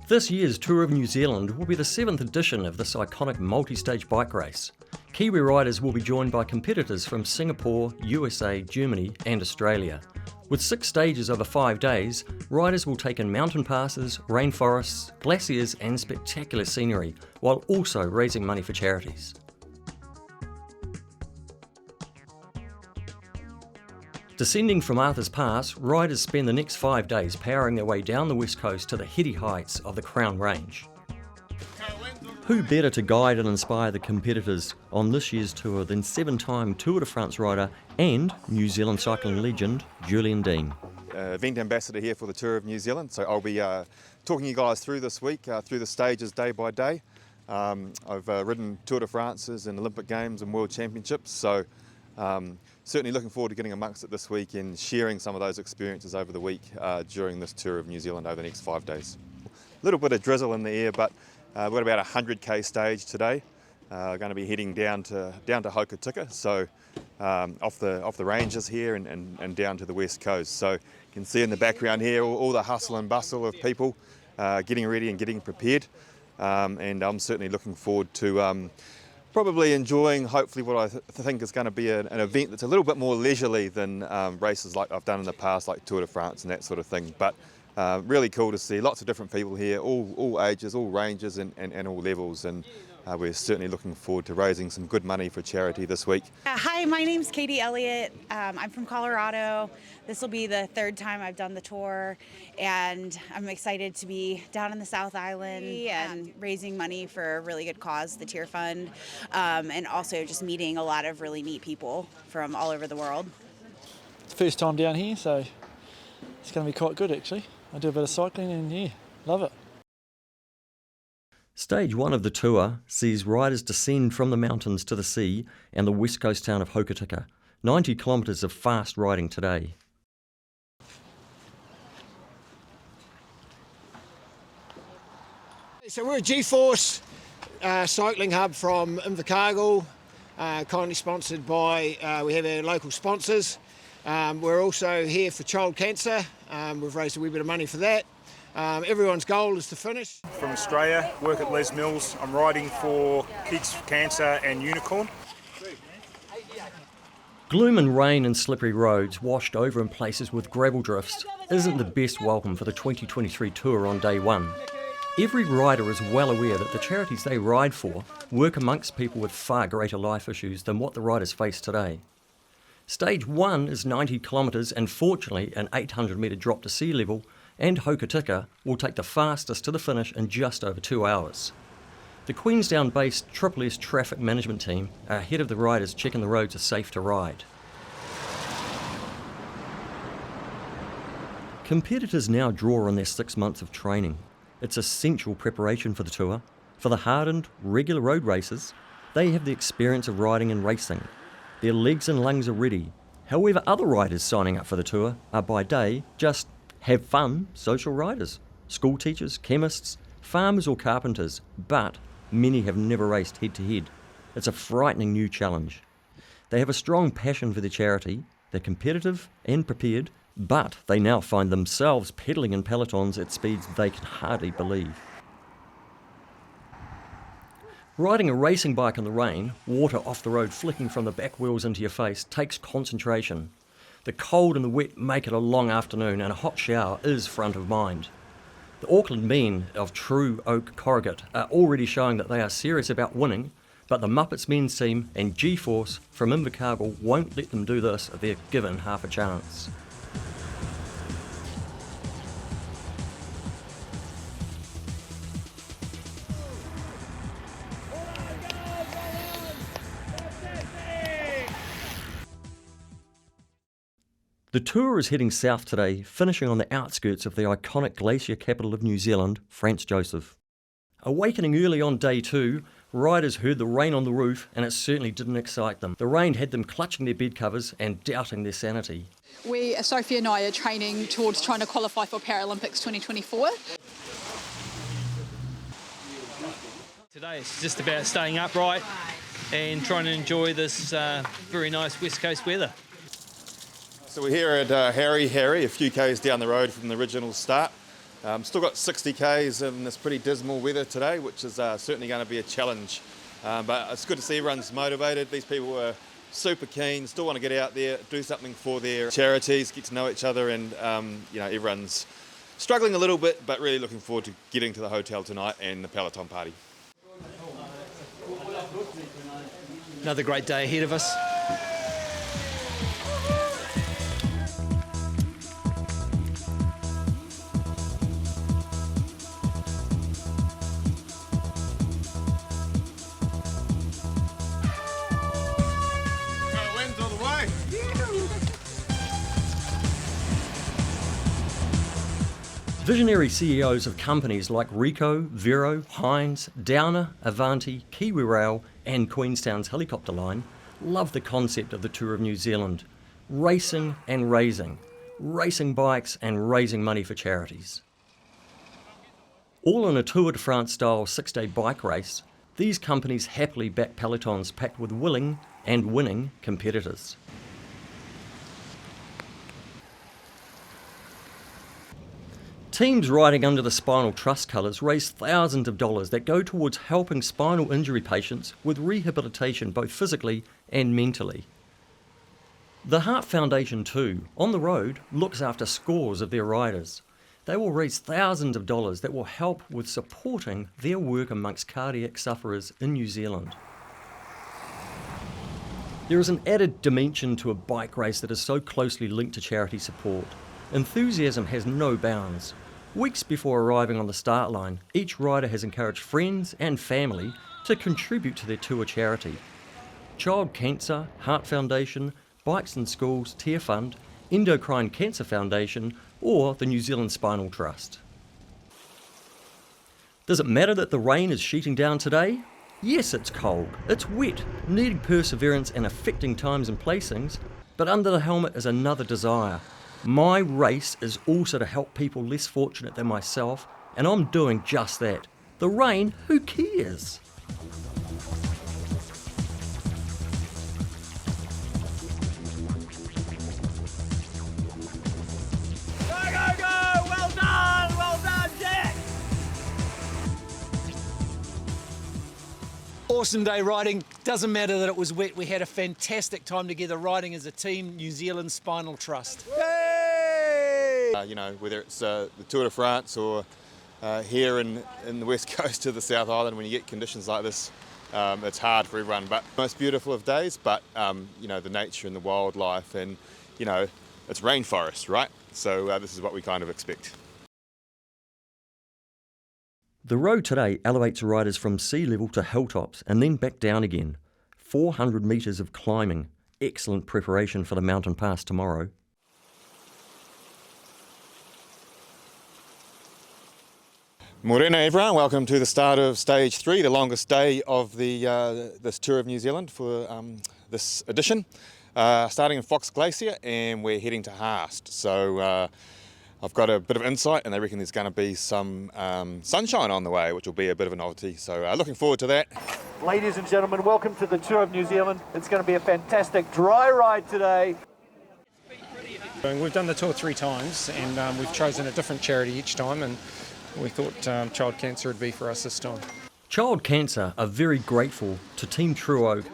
This year's Tour of New Zealand will be the 7th edition of this iconic multi-stage bike race. Kiwi riders will be joined by competitors from Singapore, USA, Germany and Australia. With 6 stages over 5 days, riders will take in mountain passes, rainforests, glaciers and spectacular scenery, while also raising money for charities. Descending from Arthur's Pass, riders spend the next 5 days powering their way down the west coast to the heady heights of the Crown Range. Who better to guide and inspire the competitors on this year's tour than 7-time Tour de France rider and New Zealand cycling legend Julian Dean. Event ambassador here for the Tour of New Zealand, so I'll be talking you guys through this week, through the stages day by day. I've ridden Tour de France's and Olympic Games and World Championships, so certainly looking forward to getting amongst it this week and sharing some of those experiences over the week during this Tour of New Zealand over the next 5 days. A little bit of drizzle in the air, but we've got about a 100k stage today. Going to be heading down to Hokitika, so off the ranges here and down to the west coast. So you can see in the background here all the hustle and bustle of people getting ready and getting prepared. And I'm certainly looking forward to probably enjoying hopefully what I think is going to be an event that's a little bit more leisurely than races like I've done in the past, like Tour de France and that sort of thing. But really cool to see lots of different people here, all ages, all ranges and all levels, and we're certainly looking forward to raising some good money for charity this week. Hi, my name's Katie Elliott. I'm from Colorado. This will be the 3rd time I've done the tour, and I'm excited to be down in the South Island and raising money for a really good cause, the Tear Fund, and also just meeting a lot of really neat people from all over the world. First time down here, so it's going to be quite good actually. I do a bit of cycling and yeah, love it. Stage 1 of the tour sees riders descend from the mountains to the sea and the west coast town of Hokitika. 90 kilometres of fast riding today. So we're a G-Force cycling hub from Invercargill, kindly sponsored by, we have our local sponsors. We're also here for child cancer. We've raised a wee bit of money for that. Everyone's goal is to finish. From Australia, work at Les Mills. I'm riding for Kids for Cancer and Unicorn. Gloom and rain and slippery roads washed over in places with gravel drifts isn't the best welcome for the 2023 tour on day 1. Every rider is well aware that the charities they ride for work amongst people with far greater life issues than what the riders face today. Stage 1 is 90 kilometres and fortunately an 800 metre drop to sea level, and Hokitika will take the fastest to the finish in just over 2 hours. The Queenstown-based SSS traffic management team are ahead of the riders checking the roads are safe to ride. Competitors now draw on their 6 months of training. It's essential preparation for the tour. For the hardened, regular road racers, they have the experience of riding and racing. Their legs and lungs are ready. However, other riders signing up for the tour are by day just have fun social riders, school teachers, chemists, farmers or carpenters, but many have never raced head-to-head. It's a frightening new challenge. They have a strong passion for their charity, they're competitive and prepared, but they now find themselves pedalling in pelotons at speeds they can hardly believe. Riding a racing bike in the rain, water off the road flicking from the back wheels into your face, takes concentration. The cold and the wet make it a long afternoon and a hot shower is front of mind. The Auckland men of True Oak Corrugate are already showing that they are serious about winning, but the Muppets men's team and G-Force from Invercargill won't let them do this if they're given half a chance. The tour is heading south today, finishing on the outskirts of the iconic glacier capital of New Zealand, Franz Josef. Awakening early on day 2, riders heard the rain on the roof and it certainly didn't excite them. The rain had them clutching their bed covers and doubting their sanity. Sophie and I are training towards trying to qualify for Paralympics 2024. Today it's just about staying upright and trying to enjoy this very nice West Coast weather. So we're here at Harry, a few k's down the road from the original start. Still got 60 Ks in this pretty dismal weather today, which is certainly going to be a challenge. But it's good to see everyone's motivated. These people are super keen, still want to get out there, do something for their charities, get to know each other, and everyone's struggling a little bit, but really looking forward to getting to the hotel tonight and the Peloton party. Another great day ahead of us. Visionary CEOs of companies like Ricoh, Vero, Heinz, Downer, Avanti, Kiwi Rail and Queenstown's helicopter line love the concept of the Tour of New Zealand. Racing and raising. Racing bikes and raising money for charities. All in a Tour de France style 6-day bike race, these companies happily back pelotons packed with willing and winning competitors. Teams riding under the Spinal Trust colours raise thousands of dollars that go towards helping spinal injury patients with rehabilitation both physically and mentally. The Heart Foundation too, on the road, looks after scores of their riders. They will raise thousands of dollars that will help with supporting their work amongst cardiac sufferers in New Zealand. There is an added dimension to a bike race that is so closely linked to charity support. Enthusiasm has no bounds. Weeks before arriving on the start line, each rider has encouraged friends and family to contribute to their tour charity. Child Cancer, Heart Foundation, Bikes in Schools, Tear Fund, Endocrine Cancer Foundation, or the New Zealand Spinal Trust. Does it matter that the rain is sheeting down today? Yes, it's cold, it's wet, needing perseverance and affecting times and placings, but under the helmet is another desire. My race is also to help people less fortunate than myself, and I'm doing just that. The rain, who cares? Go, go, go! Well done, Jack! Awesome day riding. Doesn't matter that it was wet, we had a fantastic time together riding as a team, New Zealand Spinal Trust. Whether it's the Tour de France or here in the West Coast to the South Island, when you get conditions like this, it's hard for everyone. But most beautiful of days, but the nature and the wildlife, and it's rainforest, right? So this is what we kind of expect. The road today elevates riders from sea level to hilltops and then back down again. 400 metres of climbing. Excellent preparation for the mountain pass tomorrow. Morena everyone, welcome to the start of stage 3, the longest day of this Tour of New Zealand for this edition. Starting in Fox Glacier, and we're heading to Haast. So I've got a bit of insight, and they reckon there's going to be some sunshine on the way, which will be a bit of a novelty. So looking forward to that. Ladies and gentlemen, welcome to the Tour of New Zealand. It's going to be a fantastic dry ride today. We've done the tour 3 times, and we've chosen a different charity each time, and we thought child cancer would be for us this time. Child Cancer are very grateful to Team True Oak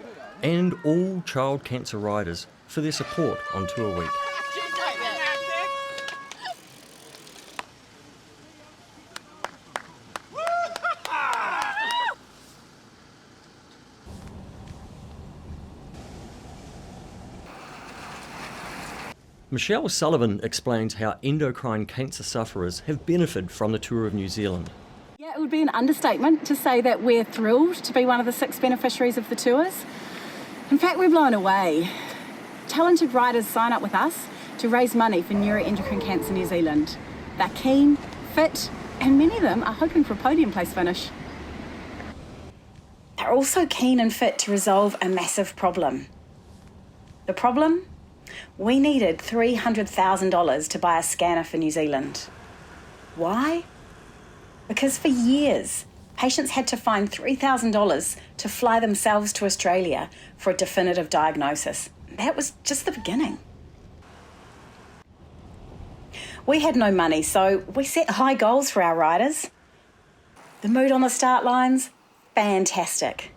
and all child cancer riders for their support on Tour Week. Michelle Sullivan explains how endocrine cancer sufferers have benefited from the Tour of New Zealand. Yeah, it would be an understatement to say that we're thrilled to be one of the 6 beneficiaries of the tours. In fact, we're blown away. Talented riders sign up with us to raise money for neuroendocrine cancer New Zealand. They're keen, fit, and many of them are hoping for a podium place finish. They're also keen and fit to resolve a massive problem. The problem? We needed $300,000 to buy a scanner for New Zealand. Why? Because for years, patients had to find $3,000 to fly themselves to Australia for a definitive diagnosis. That was just the beginning. We had no money, so we set high goals for our riders. The mood on the start lines, fantastic.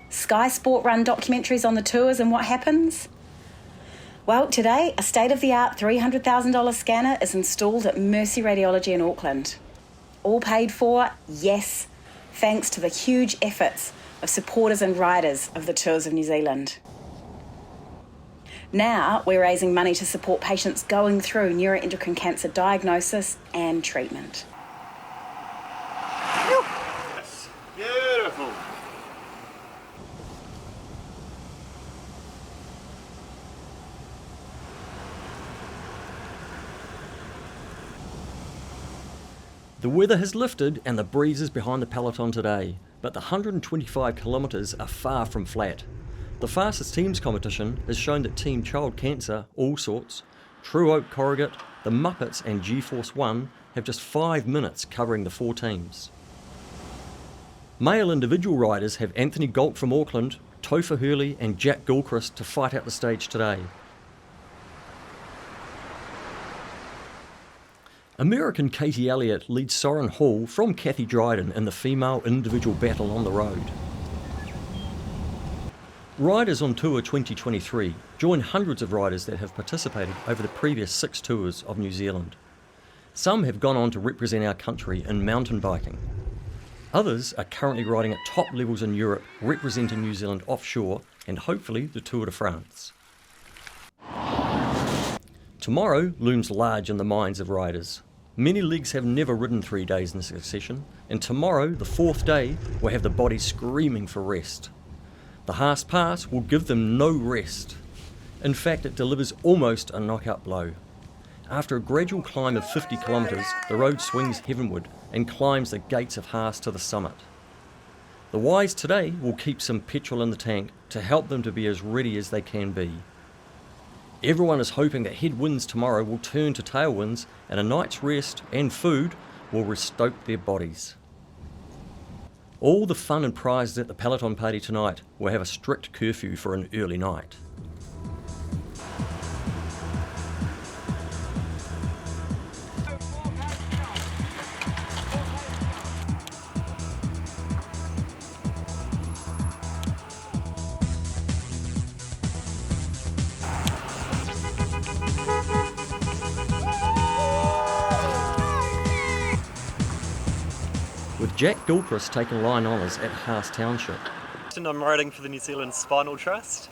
Sky Sport run documentaries on the tours and what happens? Well, today, a state-of-the-art $300,000 scanner is installed at Mercy Radiology in Auckland. All paid for, yes, thanks to the huge efforts of supporters and riders of the Tours of New Zealand. Now we're raising money to support patients going through neuroendocrine cancer diagnosis and treatment. Beautiful. The weather has lifted and the breeze is behind the peloton today, but the 125 kilometres are far from flat. The fastest teams competition has shown that Team Child Cancer, All Sorts, True Oak Corrugate, the Muppets and G-Force One have just 5 minutes covering the 4 teams. Male individual riders have Anthony Galt from Auckland, Topher Hurley and Jack Gilchrist to fight out the stage today. American Katie Elliott leads Soren Hall from Kathy Dryden in the female individual battle on the road. Riders on Tour 2023 join hundreds of riders that have participated over the previous 6 tours of New Zealand. Some have gone on to represent our country in mountain biking. Others are currently riding at top levels in Europe, representing New Zealand offshore and hopefully the Tour de France. Tomorrow looms large in the minds of riders. Many legs have never ridden 3 days in succession, and tomorrow, the 4th day, will have the body screaming for rest. The Haast Pass will give them no rest. In fact, it delivers almost a knockout blow. After a gradual climb of 50 kilometres, the road swings heavenward and climbs the gates of Haast to the summit. The Wise today will keep some petrol in the tank to help them to be as ready as they can be. Everyone is hoping that headwinds tomorrow will turn to tailwinds and a night's rest and food will restoke their bodies. All the fun and prizes at the Peloton party tonight will have a strict curfew for an early night. With Jack Gilchrist taking line honours at Haast Township. I'm riding for the New Zealand Spinal Trust.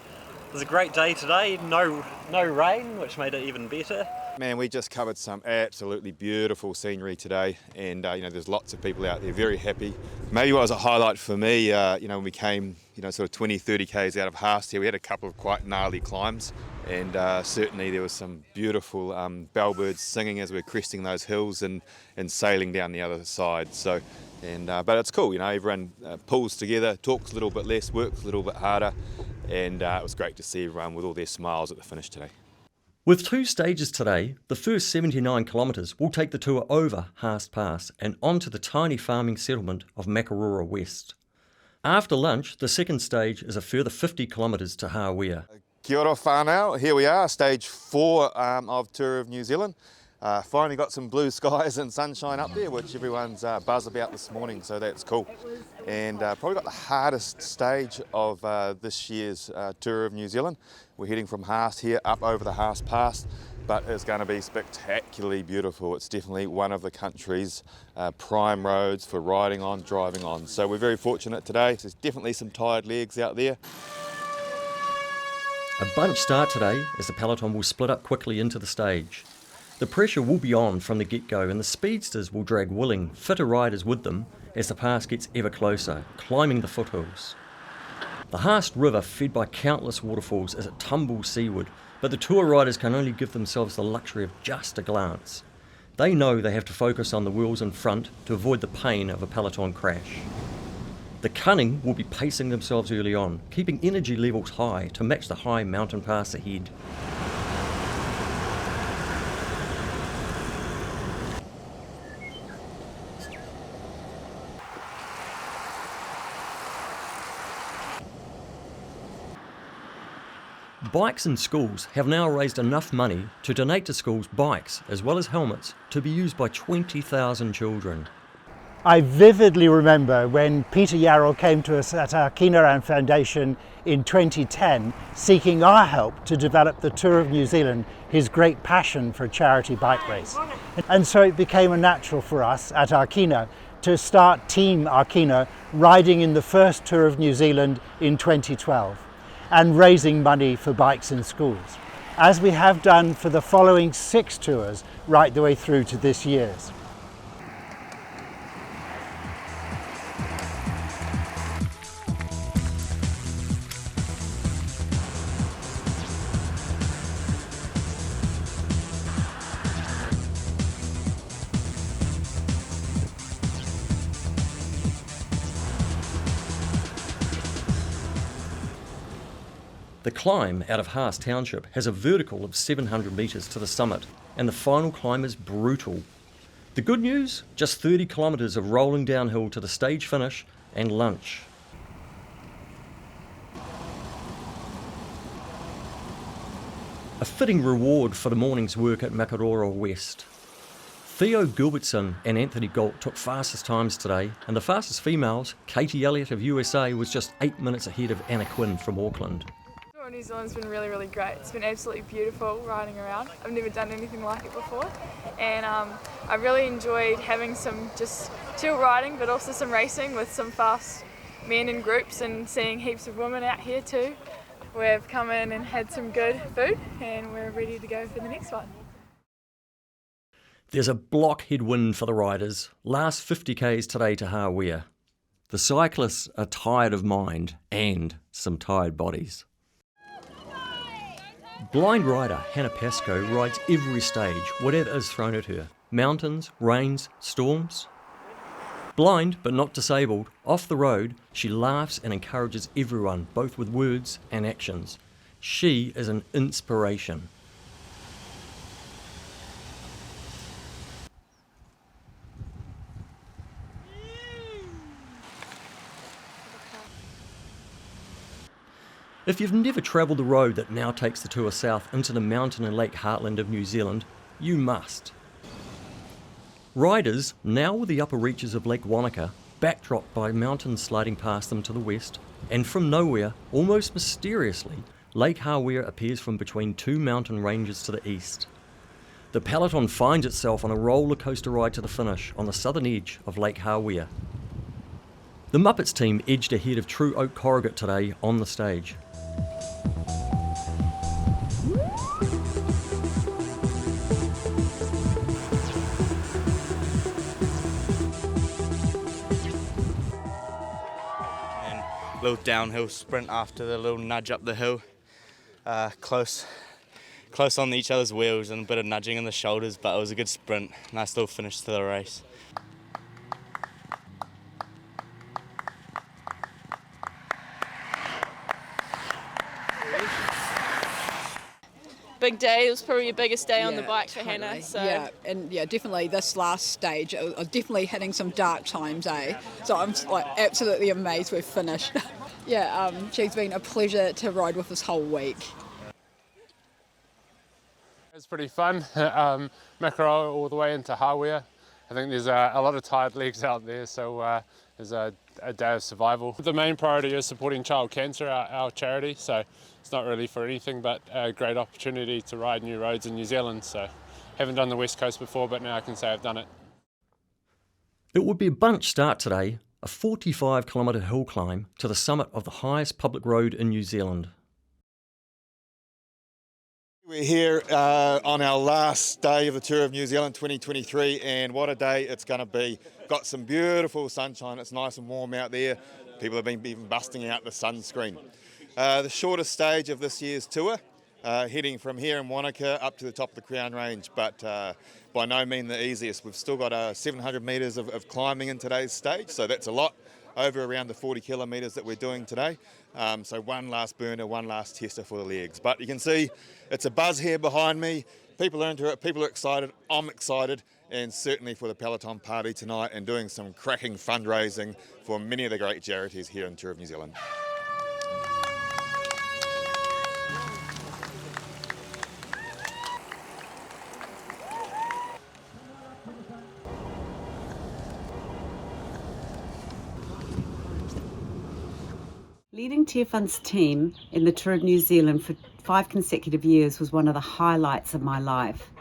It was a great day today, no rain, which made it even better. Man, we just covered some absolutely beautiful scenery today, and there's lots of people out there very happy. Maybe what was a highlight for me, when we came, sort of 20, 30 k's out of Haast here, we had a couple of quite gnarly climbs, and certainly there was some beautiful bellbirds singing as we were cresting those hills and sailing down the other side. So, but it's cool, everyone pulls together, talks a little bit less, works a little bit harder, and it was great to see everyone with all their smiles at the finish today. With 2 stages today, the first 79 kilometres will take the tour over Haast Pass and onto the tiny farming settlement of Makarura West. After lunch, the second stage is a further 50 kilometres to Hāwea. Kia ora whānau, here we are, stage 4 of Tour of New Zealand. Finally got some blue skies and sunshine up there, which everyone's buzzed about this morning, so that's cool. And probably got the hardest stage of this year's Tour of New Zealand. We're heading from Haast here up over the Haast Pass, but it's going to be spectacularly beautiful. It's definitely one of the country's prime roads for riding on, driving on. So we're very fortunate today. There's definitely some tired legs out there. A bunch start today as the peloton will split up quickly into the stage. The pressure will be on from the get-go and the speedsters will drag willing, fitter riders with them as the pass gets ever closer, climbing the foothills. The Haast River, fed by countless waterfalls as it tumbles seaward, but the tour riders can only give themselves the luxury of just a glance. They know they have to focus on the wheels in front to avoid the pain of a peloton crash. The cunning will be pacing themselves early on, keeping energy levels high to match the high mountain pass ahead. Bikes in Schools have now raised enough money to donate to schools bikes as well as helmets to be used by 20,000 children. I vividly remember when Peter Yarrell came to us at our Kinaran Foundation in 2010 seeking our help to develop the Tour of New Zealand, his great passion for a charity bike race. And so it became a natural for us at Arkina to start Team Arkina riding in the first Tour of New Zealand in 2012 and raising money for bikes in schools, as we have done for the following 6 tours right the way through to this year's. The climb out of Haas Township has a vertical of 700 metres to the summit, and the final climb is brutal. The good news? Just 30 kilometres of rolling downhill to the stage finish and lunch. A fitting reward for the morning's work at Makarora West. Theo Gilbertson and Anthony Galt took fastest times today, and the fastest females, Katie Elliott of USA, was just 8 minutes ahead of Anna Quinn from Auckland. New Zealand's been really, really great. It's been absolutely beautiful riding around. I've never done anything like it before, and I really enjoyed having some just chill riding, but also some racing with some fast men in groups and seeing heaps of women out here too. We've come in and had some good food, and we're ready to go for the next one. There's a blockhead win for the riders. Last 50 k's today to Hawea. The cyclists are tired of mind and some tired bodies. Blind rider Hannah Pascoe rides every stage, whatever is thrown at her. Mountains, rains, storms. Blind but not disabled, off the road, she laughs and encourages everyone, both with words and actions. She is an inspiration. If you've never travelled the road that now takes the tour south into the mountain and lake heartland of New Zealand, you must. Riders, now with the upper reaches of Lake Wanaka, backdropped by mountains sliding past them to the west, and from nowhere, almost mysteriously, Lake Hawea appears from between 2 mountain ranges to the east. The peloton finds itself on a roller coaster ride to the finish on the southern edge of Lake Hawea. The Muppets team edged ahead of True Oak Corrugate today on the stage. Little downhill sprint after the little nudge up the hill. Close on each other's wheels and a bit of nudging in the shoulders, but it was a good sprint. Nice little finish to the race. Big day. It was probably your biggest day on the bike for totally. Hannah. So. Yeah, definitely this last stage, I was definitely hitting some dark times, So I'm absolutely amazed we've finished. She's been a pleasure to ride with this whole week. It's pretty fun. Makaroa all the way into Hawea. I think there's a lot of tired legs out there, so there's a day of survival. The main priority is supporting child cancer, our charity, so it's not really for anything but a great opportunity to ride new roads in New Zealand. So haven't done the West Coast before, but now I can say I've done it. It would be a bunch start today, a 45-kilometre hill climb to the summit of the highest public road in New Zealand. We're here on our last day of the Tour of New Zealand 2023, and what a day it's going to be. Got some beautiful sunshine, it's nice and warm out there. People have been even busting out the sunscreen. The shortest stage of this year's tour, heading from here in Wanaka up to the top of the Crown Range, but by no means the easiest. We've still got 700 metres of climbing in today's stage, so that's a lot, over around the 40 kilometres that we're doing today. So one last burner, one last tester for the legs. But you can see it's a buzz here behind me. People are into it, people are excited, I'm excited, and certainly for the Peloton party tonight and doing some cracking fundraising for many of the great charities here in Tour of New Zealand. Leading Tearfun's team in the Tour of New Zealand for 5 consecutive years was one of the highlights of my life.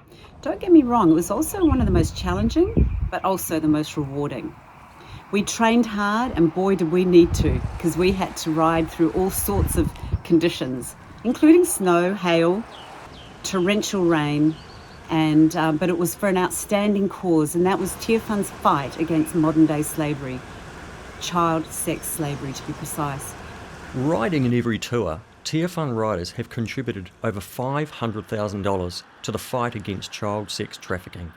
Don't get me wrong, it was also one of the most challenging, but also the most rewarding. We trained hard, and boy did we need to, because we had to ride through all sorts of conditions, including snow, hail, torrential rain, and but it was for an outstanding cause, and that was Tearfun's fight against modern-day slavery, child sex slavery to be precise. Riding in every tour, Tearfun riders have contributed over $500,000 to the fight against child sex trafficking.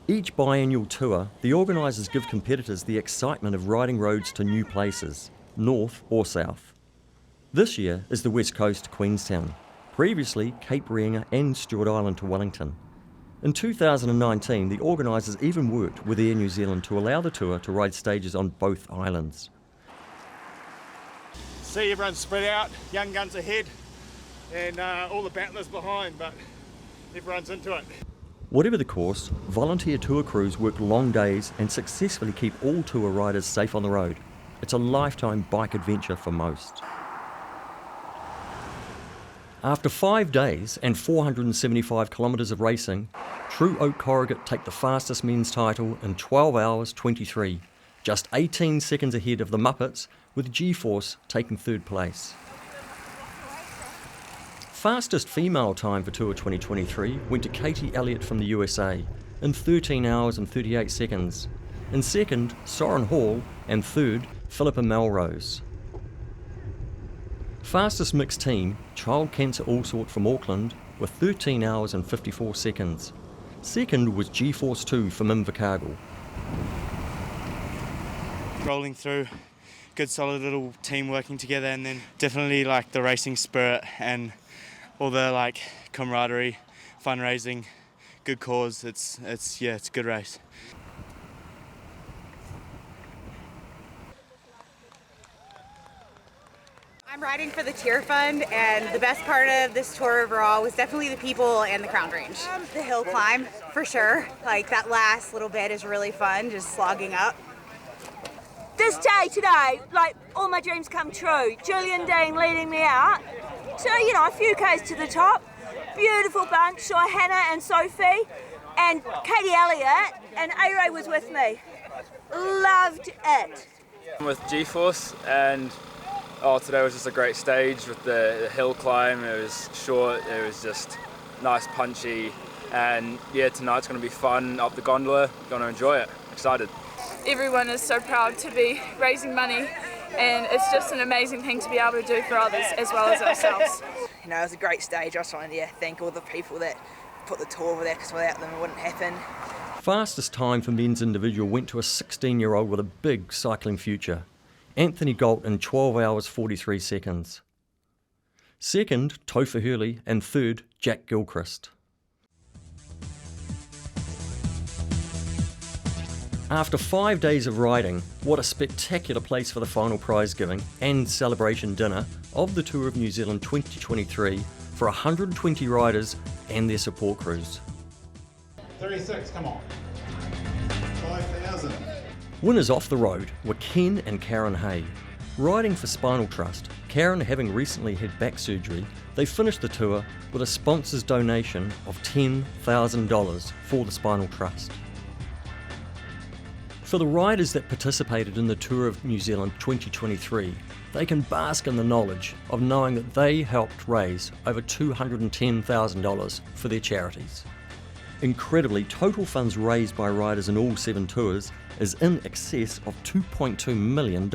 Each biannual tour, the organisers give competitors the excitement of riding roads to new places, north or south. This year is the West Coast to Queenstown, previously Cape Reinga and Stewart Island to Wellington. In 2019, the organisers even worked with Air New Zealand to allow the tour to ride stages on both islands. See, everyone's spread out, young guns ahead, and all the battlers behind, but everyone's into it. Whatever the course, volunteer tour crews work long days and successfully keep all tour riders safe on the road. It's a lifetime bike adventure for most. After 5 days and 475 kilometres of racing, True Oak Corrugate take the fastest men's title in 12 hours 23, just 18 seconds ahead of the Muppets, with G-Force taking 3rd place. Fastest female time for Tour 2023 went to Katie Elliott from the USA in 13 hours and 38 seconds. In second, Soren Hall, and third, Philippa Melrose. Fastest mixed team, Child Cancer Allsort from Auckland, with 13 hours and 54 seconds. Second was G-Force 2 from Invercargill. Rolling through, good solid little team working together, and then definitely like the racing spirit and all the like camaraderie, fundraising, good cause. It's a good race. I'm riding for the Tear Fund, and the best part of this tour overall was definitely the people and the Crown Range. The hill climb, for sure. Like, that last little bit is really fun, just slogging up. This day today, like, all my dreams come true. Julian Dean leading me out. So, you know, a few Ks to the top. Beautiful bunch, saw Hannah and Sophie, and Katie Elliott, and A-Ray was with me. Loved it. I'm with G-Force, and today was just a great stage with the hill climb. It was short, it was just nice, punchy, and yeah, tonight's going to be fun up the gondola. Going to enjoy it. Excited. Everyone is so proud to be raising money, and it's just an amazing thing to be able to do for others as well as ourselves. You know, it was a great stage. I was trying to thank all the people that put the tour over there, because without them it wouldn't happen. Fastest time for men's individual went to a 16-year-old with a big cycling future, Anthony Galt, in 12 hours 43 seconds. Second, Topher Hurley, and third, Jack Gilchrist. After 5 days of riding, what a spectacular place for the final prize giving and celebration dinner of the Tour of New Zealand 2023 for 120 riders and their support crews. 36, come on. 5,000. Winners off the road were Ken and Karen Hay. Riding for Spinal Trust, Karen having recently had back surgery, they finished the tour with a sponsor's donation of $10,000 for the Spinal Trust. For the riders that participated in the Tour of New Zealand 2023, they can bask in the knowledge of knowing that they helped raise over $210,000 for their charities. Incredibly, total funds raised by riders in all 7 tours is in excess of $2.2 million.